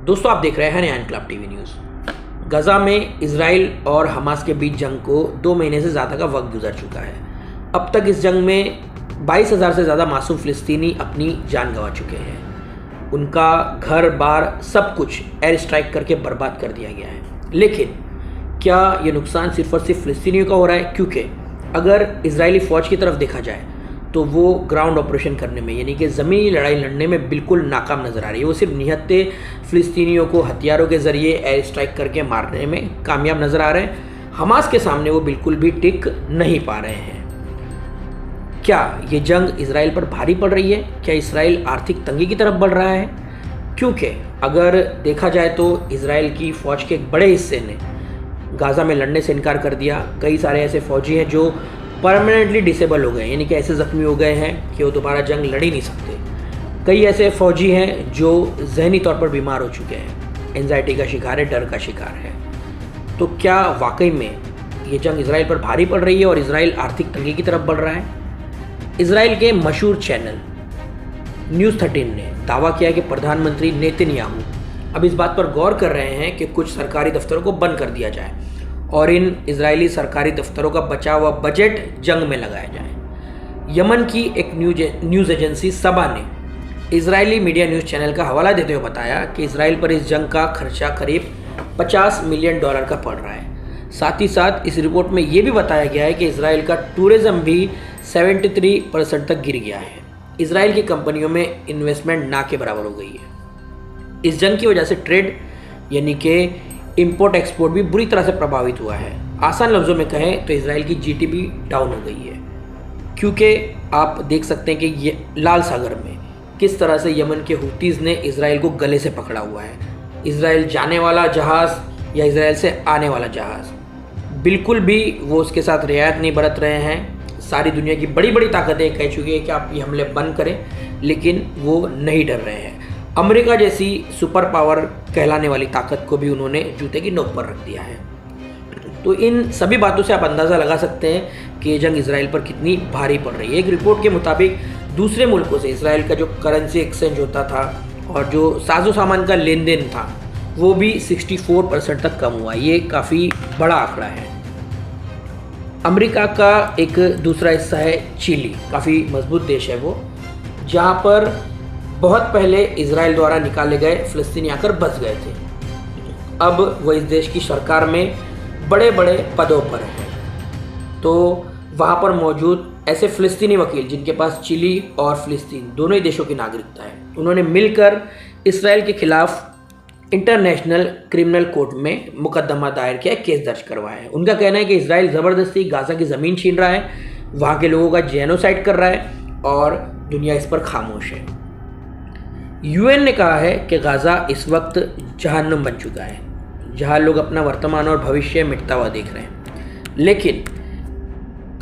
दोस्तों, आप देख रहे हैं नया इनकलाब टीवी न्यूज़। गजा में इजराइल और हमास के बीच जंग को 2 महीने से ज़्यादा का वक्त गुजर चुका है। अब तक इस जंग में 22,000 से ज़्यादा मासूम फ़िलिस्तीनी अपनी जान गंवा चुके हैं। उनका घर बार सब कुछ एयर स्ट्राइक करके बर्बाद कर दिया गया है। लेकिन क्या ये नुकसान सिर्फ और सिर्फ फ़िलिस्तीनियों का हो रहा है? क्योंकि अगर इजरायली फ़ौज की तरफ देखा जाए तो वो ग्राउंड ऑपरेशन करने में, यानी कि ज़मीनी लड़ाई लड़ने में बिल्कुल नाकाम नज़र आ रही है। वो सिर्फ निहत्ते फ़िलिस्तीनियों को हथियारों के ज़रिए एयर स्ट्राइक करके मारने में कामयाब नज़र आ रहे हैं। हमास के सामने वो बिल्कुल भी टिक नहीं पा रहे हैं। क्या ये जंग इजराइल पर भारी पड़ रही है? क्या इजराइल आर्थिक तंगी की तरफ बढ़ रहा है? क्योंकि अगर देखा जाए तो इजराइल की फ़ौज के एक बड़े हिस्से ने गाज़ा में लड़ने से इनकार कर दिया। कई सारे ऐसे फ़ौजी हैं जो परमानेंटली डिसेबल हो गए, यानी कि ऐसे ज़ख्मी हो गए हैं कि वो दोबारा जंग लड़ ही नहीं सकते। कई ऐसे फ़ौजी हैं जो जहनी तौर पर बीमार हो चुके हैं, एंजाइटी का शिकार है, डर का शिकार है। तो क्या वाकई में ये जंग इजराइल पर भारी पड़ रही है और इजराइल आर्थिक तंगी की तरफ बढ़ रहा है? इजराइल के मशहूर चैनल न्यूज़ 13 ने दावा किया कि प्रधानमंत्री नेतन्याहू अब इस बात पर गौर कर रहे हैं कि कुछ सरकारी दफ्तरों को बंद कर दिया जाए और इन इजरायली सरकारी दफ्तरों का बचा हुआ बजट जंग में लगाया जाए। यमन की एक न्यूज़ एजेंसी सबा ने इजरायली मीडिया न्यूज़ चैनल का हवाला देते हुए बताया कि इजराइल पर इस जंग का खर्चा करीब $50 मिलियन का पड़ रहा है। साथ ही साथ इस रिपोर्ट में ये भी बताया गया है कि इजराइल का टूरिज़्म भी 73% तक गिर गया है। इजराइल की कंपनियों में इन्वेस्टमेंट ना के बराबर हो गई है। इस जंग की वजह से ट्रेड यानी कि इंपोर्ट एक्सपोर्ट भी बुरी तरह से प्रभावित हुआ है। आसान लफ्ज़ों में कहें तो इजराइल की जीडीपी डाउन हो गई है, क्योंकि आप देख सकते हैं कि ये लाल सागर में किस तरह से यमन के हुतीज़ ने इजराइल को गले से पकड़ा हुआ है। इजराइल जाने वाला जहाज़ या इजराइल से आने वाला जहाज़ बिल्कुल भी वो उसके साथ रियायत नहीं बरत रहे हैं। सारी दुनिया की बड़ी बड़ी ताकतें कह चुकी है कि आप ये हमले बंद करें, लेकिन वो नहीं डर रहे हैं। अमेरिका जैसी सुपर पावर कहलाने वाली ताकत को भी उन्होंने जूते की नोक पर रख दिया है। तो इन सभी बातों से आप अंदाज़ा लगा सकते हैं कि ये जंग इजराइल पर कितनी भारी पड़ रही है। एक रिपोर्ट के मुताबिक दूसरे मुल्कों से इजराइल का जो करेंसी एक्सचेंज होता था और जो साजो सामान का लेन देन था वो भी 64% तक कम हुआ। ये काफ़ी बड़ा आंकड़ा है। अमेरिका का एक दूसरा हिस्सा है चिली, काफ़ी मजबूत देश है वो, जहाँ पर बहुत पहले इजराइल द्वारा निकाले गए फ़िलिस्तीनी आकर बस गए थे। अब वो इस देश की सरकार में बड़े बड़े पदों पर हैं। तो वहाँ पर मौजूद ऐसे फ़िलिस्तीनी वकील जिनके पास चिली और फ़िलिस्तीन दोनों ही देशों की नागरिकता है, उन्होंने मिलकर इजराइल के खिलाफ इंटरनेशनल क्रिमिनल कोर्ट में मुकदमा दायर किया, केस दर्ज करवाया है। उनका कहना है कि इजराइल ज़बरदस्ती गाज़ा की ज़मीन छीन रहा है, वहाँ के लोगों का जेनोसाइड कर रहा है और दुनिया इस पर खामोश है। यूएन ने कहा है कि गाज़ा इस वक्त जहन्नुम बन चुका है, जहाँ लोग अपना वर्तमान और भविष्य मिटता हुआ देख रहे हैं। लेकिन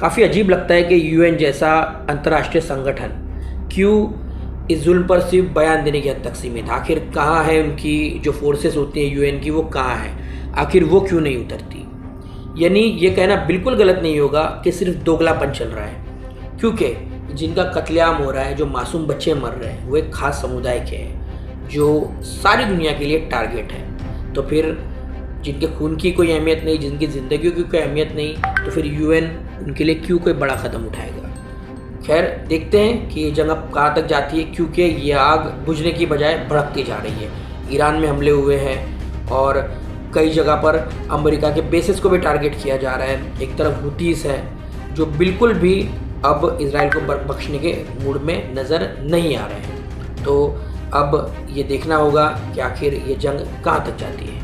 काफ़ी अजीब लगता है कि यूएन जैसा अंतर्राष्ट्रीय संगठन क्यों इस जुल्म पर सिर्फ बयान देने की हद तक सीमित। आखिर कहाँ है उनकी जो फोर्सेस होती हैं यूएन की, वो कहाँ है? आखिर वो क्यों नहीं उतरती? यानी ये कहना बिल्कुल गलत नहीं होगा कि सिर्फ दोगलापन चल रहा है, क्योंकि जिनका कत्लेआम हो रहा है, जो मासूम बच्चे मर रहे हैं, वो एक ख़ास समुदाय के हैं जो सारी दुनिया के लिए टारगेट है। तो फिर जिनके खून की कोई अहमियत नहीं, जिनकी ज़िंदगी की कोई अहमियत नहीं, तो फिर यूएन उनके लिए क्यों कोई बड़ा कदम उठाएगा? खैर, देखते हैं कि ये जंग अब कहाँ तक जाती है, क्योंकि ये आग बुझने की बजाय भड़कती जा रही है। ईरान में हमले हुए हैं और कई जगह पर अमेरिका के बेसिस को भी टारगेट किया जा रहा है। एक तरफ हुतीज़ है जो बिल्कुल भी अब इजराइल को बख्शने के मूड में नज़र नहीं आ रहे हैं। तो अब ये देखना होगा कि आखिर ये जंग कहाँ तक जाती है।